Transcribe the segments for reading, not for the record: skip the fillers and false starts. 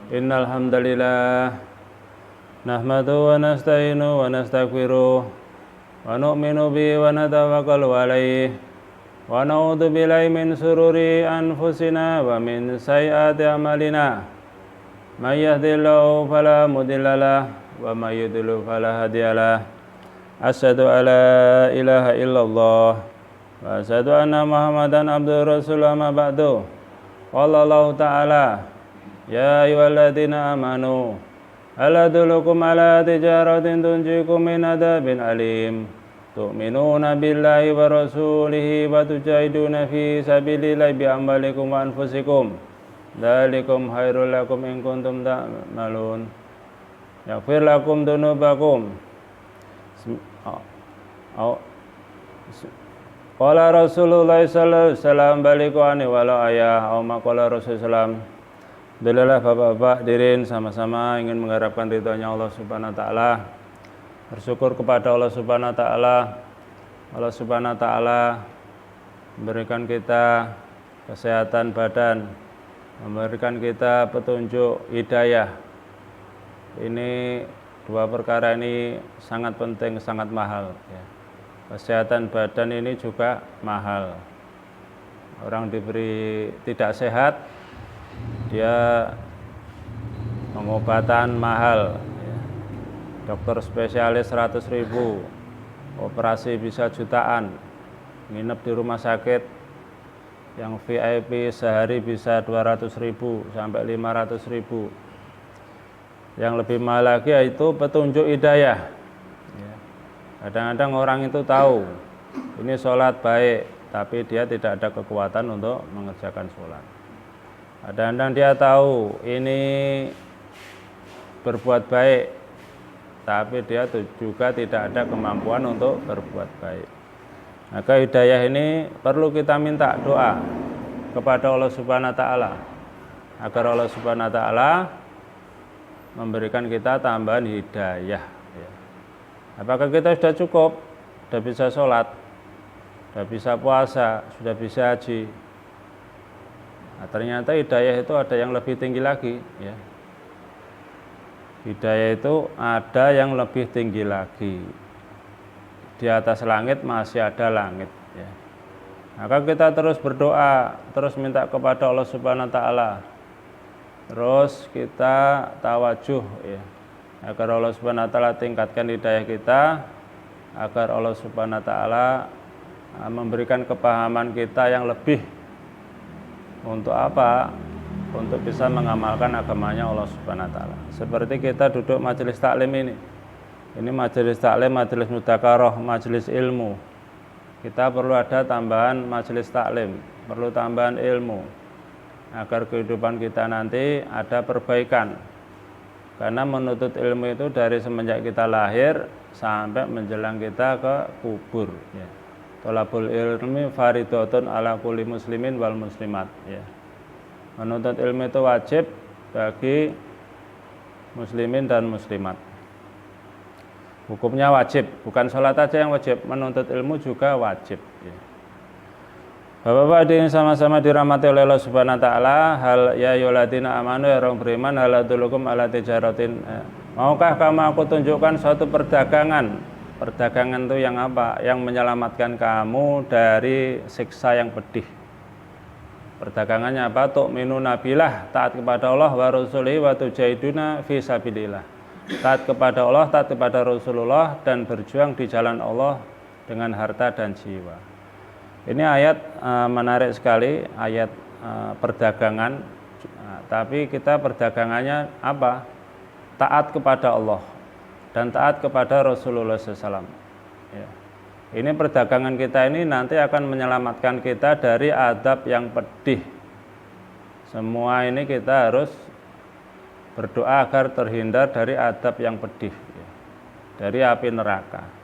Innal hamdalillah nahmaduhu wa nasta'inu wa nastaghfiruh wa nu'minu bihi wa natawakkalu alayhi wa na'udzu billahi min shururi anfusina wa min sayyiati a'malina may yahdihillahu fala mudilla lahu wa may yudlil fala hadiyalah. Asyhadu an la ilaha illallah wa asyhadu anna Muhammadan abduhu rasuluh amma ba'du. Qala Allah Ta'ala, ya ayyuhalladzina amanu hal adullukum ala tijaratin tunjikum min adzabin alim tu'minuna billahi wa rasulihi wa tujahiduna fi sabilillahi bi amwalikum wa anfusikum dzalikum khairul lakum in kuntum ta'malun yaghfir lakum dzunubakum. Qala Rasulullah sallallahu alaihi wasallam baliku ani walau ayah au maqala Rasulullah. Alhamdulillah bapak-bapak hadirin sama-sama ingin mengharapkan ridhonya Allah Subhanahu wa taala. Bersyukur kepada Allah Subhanahu wa taala. Allah Subhanahu wa taala memberikan kita kesehatan badan, memberikan kita petunjuk hidayah. Ini dua perkara ini sangat penting, sangat mahal ya. Kesehatan badan ini juga mahal. Orang diberi tidak sehat, dia pengobatan mahal ya. Dokter spesialis 100.000, operasi bisa jutaan, nginep di rumah sakit yang VIP sehari bisa 200.000 sampai 500.000. Yang lebih mahal lagi yaitu petunjuk hidayah. Kadang-kadang orang itu tahu ini sholat baik, tapi dia tidak ada kekuatan untuk mengerjakan sholat. Kadang-kadang dia tahu ini berbuat baik, tapi dia juga tidak ada kemampuan untuk berbuat baik. Maka hidayah ini perlu kita minta doa kepada Allah Subhanahu wa taala agar Allah Subhanahu wa taala memberikan kita tambahan hidayah. Apakah kita sudah cukup, sudah bisa sholat, sudah bisa puasa, sudah bisa haji? Nah, ternyata hidayah itu ada yang lebih tinggi lagi ya. Hidayah itu ada yang lebih tinggi lagi. Di atas langit masih ada langit ya. Maka kita terus berdoa, terus minta kepada Allah Subhanahu wa taala. Terus kita tawajuh ya, agar Allah Subhanahu wa taala tingkatkan hidayah kita, agar Allah Subhanahu wa taala memberikan kepahaman kita yang lebih. Untuk apa? Untuk bisa mengamalkan agamanya Allah Subhanahu wa taala. Seperti kita duduk majelis taklim ini. Ini majelis taklim, majelis mudzakarah, majelis ilmu. Kita perlu ada tambahan majelis taklim, perlu tambahan ilmu agar kehidupan kita nanti ada perbaikan. Karena menuntut ilmu itu dari semenjak kita lahir sampai menjelang kita ke kubur ya. Thalabul ilmi fardhatun ala kulli muslimin wal muslimat ya. Menuntut ilmu itu wajib bagi muslimin dan muslimat. Hukumnya wajib, bukan sholat aja yang wajib, menuntut ilmu juga wajib ya. Bapak-bapak hadirin sama-sama dirahmati oleh Allah Subhanahu wa taala, hal ya ayyuhalladzina amanu ya orang beriman hal adullukum ala tijaratin. Maukah kamu aku tunjukkan suatu perdagangan? Perdagangan itu yang apa? Yang menyelamatkan kamu dari siksa yang pedih. Perdagangannya apa? Tu'minuna billah, taat kepada Allah wa rasulihi wa tujahiduna fi sabilillah. Taat kepada Allah, taat kepada Rasulullah dan berjuang di jalan Allah dengan harta dan jiwa. Ini ayat menarik sekali, ayat perdagangan, tapi kita perdagangannya apa? Taat kepada Allah dan taat kepada Rasulullah SAW. Ya. Ini perdagangan kita ini nanti akan menyelamatkan kita dari adab yang pedih. Semua ini kita harus berdoa agar terhindar dari adab yang pedih, ya. Dari api neraka.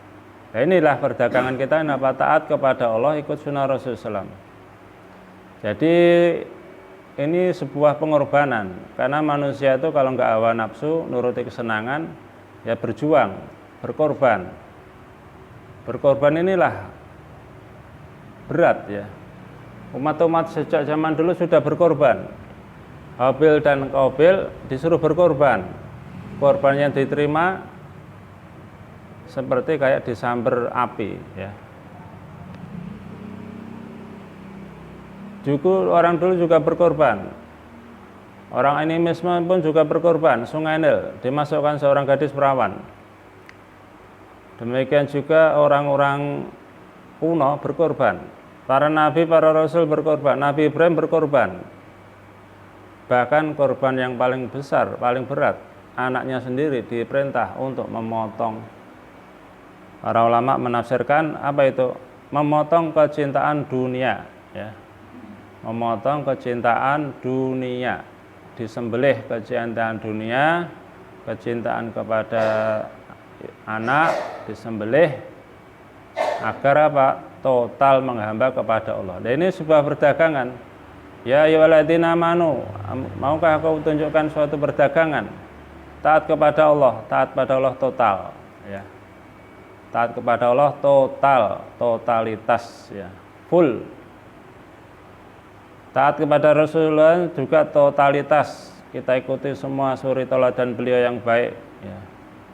Nah, inilah perdagangan kita, apa? Taat kepada Allah, ikut sunnah Rasulullah SAW. Jadi ini sebuah pengorbanan, karena manusia itu kalau nggak hawa nafsu, nuruti kesenangan, ya berjuang, berkorban. Berkorban inilah berat ya. Umat-umat sejak zaman dulu sudah berkorban. Habil dan Qabil disuruh berkorban. Korban yang diterima seperti kayak disamber api, ya. Orang dulu juga berkorban. Orang animisme pun juga berkorban. Sungai Nil dimasukkan seorang gadis perawan. Demikian juga orang-orang kuno berkorban. Para nabi, para rasul berkorban. Nabi Ibrahim berkorban. Bahkan korban yang paling besar, paling berat, anaknya sendiri diperintah untuk memotong. Para ulama menafsirkan apa itu? Memotong kecintaan dunia, ya. Memotong kecintaan dunia, disembelih kecintaan dunia, kecintaan kepada anak disembelih agar apa? Total menghamba kepada Allah. Dan ini sebuah perdagangan. Ya ayyuhalladzina amanu, maukah kau tunjukkan suatu perdagangan? Taat kepada Allah, taat pada Allah total, ya. Taat kepada Allah total, totalitas, ya. Full. Taat kepada Rasulullah juga totalitas. Kita ikuti semua suri teladan beliau yang baik, ya.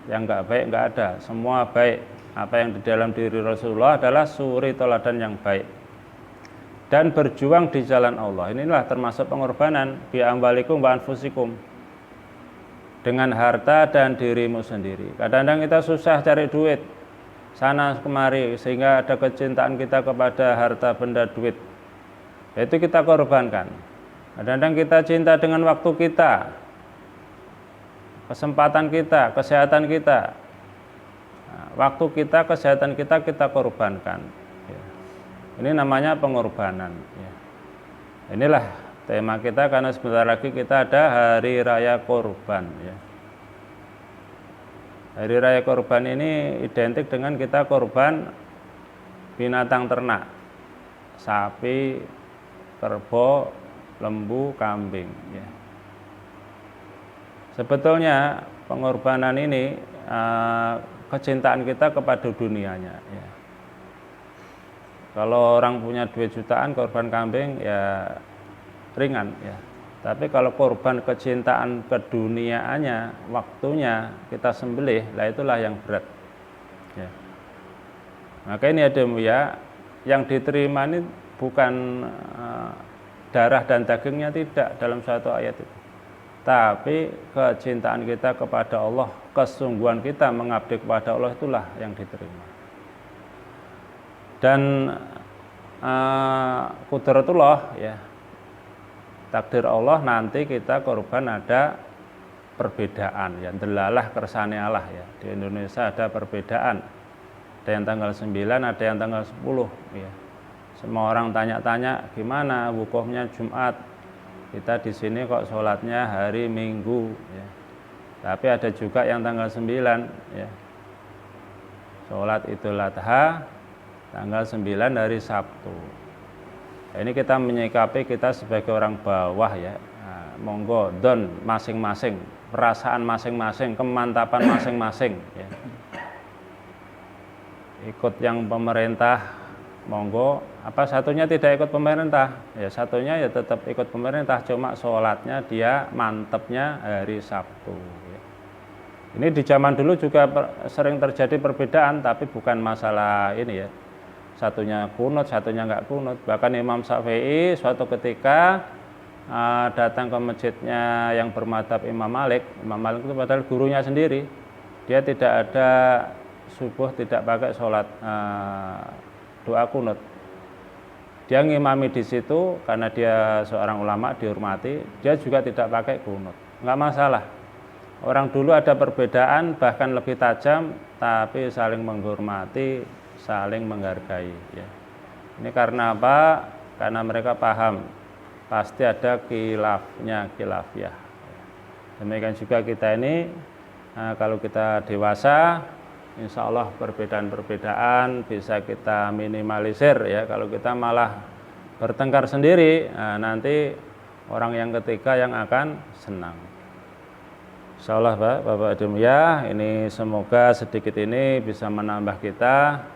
Yang enggak baik enggak ada, semua baik. Apa yang di dalam diri Rasulullah adalah suri teladan yang baik. Dan berjuang di jalan Allah. Inilah termasuk pengorbanan bi amwalikum wa anfusikum, dengan harta dan dirimu sendiri. Kadang-kadang kita susah cari duit sana kemari sehingga ada kecintaan kita kepada harta benda duit. Itu kita korbankan. Kadang-kadang kita cinta dengan waktu kita, kesempatan kita, kesehatan kita. Nah, waktu kita, kesehatan kita korbankan. Ini namanya pengorbanan, ya. Inilah tema kita karena sebentar lagi kita ada Hari Raya Kurban, ya. Hari Raya Kurban ini identik dengan kita korban binatang ternak, sapi, kerbau, lembu, kambing, ya. Sebetulnya pengorbanan ini kecintaan kita kepada dunianya, ya. Kalau orang punya duit jutaan korban kambing ya ringan, ya. Tapi kalau korban kecintaan keduniaannya, waktunya kita sembelih, lah itulah yang berat, ya. Maka ini ada ya, yang diterima ini bukan darah dan dagingnya, tidak dalam suatu ayat itu, tapi kecintaan kita kepada Allah, kesungguhan kita mengabdi kepada Allah, itulah yang diterima. Dan qudratullah, ya, takdir Allah nanti kita korban ada perbedaan, ya, delalah kersane Allah, ya. Di Indonesia ada perbedaan, ada yang tanggal 9, ada yang tanggal 10, ya. Semua orang tanya-tanya gimana wukufnya Jumat, kita di sini kok sholatnya hari Minggu, ya. Tapi ada juga yang tanggal 9, ya, sholat Idul Adha tanggal 9 hari Sabtu. Nah, ini kita menyikapi kita sebagai orang bawah, ya. Nah, monggo don masing-masing, perasaan masing-masing, kemantapan masing-masing, ya. Ikut yang pemerintah, monggo. Apa satunya tidak ikut pemerintah? Ya satunya ya tetap ikut pemerintah, cuma sholatnya dia mantepnya hari Sabtu, ya. Ini di zaman dulu juga sering terjadi perbedaan, tapi bukan masalah ini, ya. Satunya kunut, satunya enggak kunut. Bahkan Imam Syafi'i suatu ketika datang ke masjidnya yang bermadhab Imam Malik. Imam Malik itu padahal gurunya sendiri. Dia tidak ada subuh, tidak pakai sholat doa kunut. Dia ngimami di situ karena dia seorang ulama dihormati. Dia juga tidak pakai kunut. Enggak masalah. Orang dulu ada perbedaan bahkan lebih tajam, tapi saling menghormati, saling menghargai, ya. Ini karena apa? Karena mereka paham pasti ada khilafiyah. Demikian juga kita ini, kalau kita dewasa, insya Allah perbedaan-perbedaan bisa kita minimalisir, ya. Kalau kita malah bertengkar sendiri, nanti orang yang ketiga yang akan senang. Insya Allah, Bapak Ibu, ya, ini semoga sedikit ini bisa menambah kita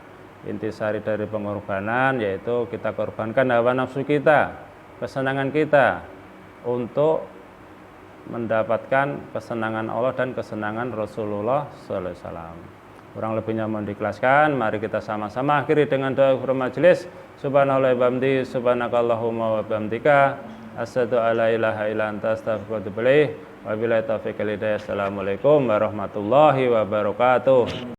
intisari dari pengorbanan, yaitu kita korbankan hawa nafsu kita, kesenangan kita untuk mendapatkan kesenangan Allah dan kesenangan Rasulullah sallallahu alaihi wasallam. Kurang lebihnya mohon diikhlaskan. Mari kita sama-sama akhiri dengan doa majelis. Subhanallah wa bihamdi, subhanakallahumma wa bihamdika, asyhadu alla ilaha illa anta, astaghfiruka wa atubu ilaik. Wabillahi taufiq wal hidayah. Assalamualaikum warahmatullahi wabarakatuh.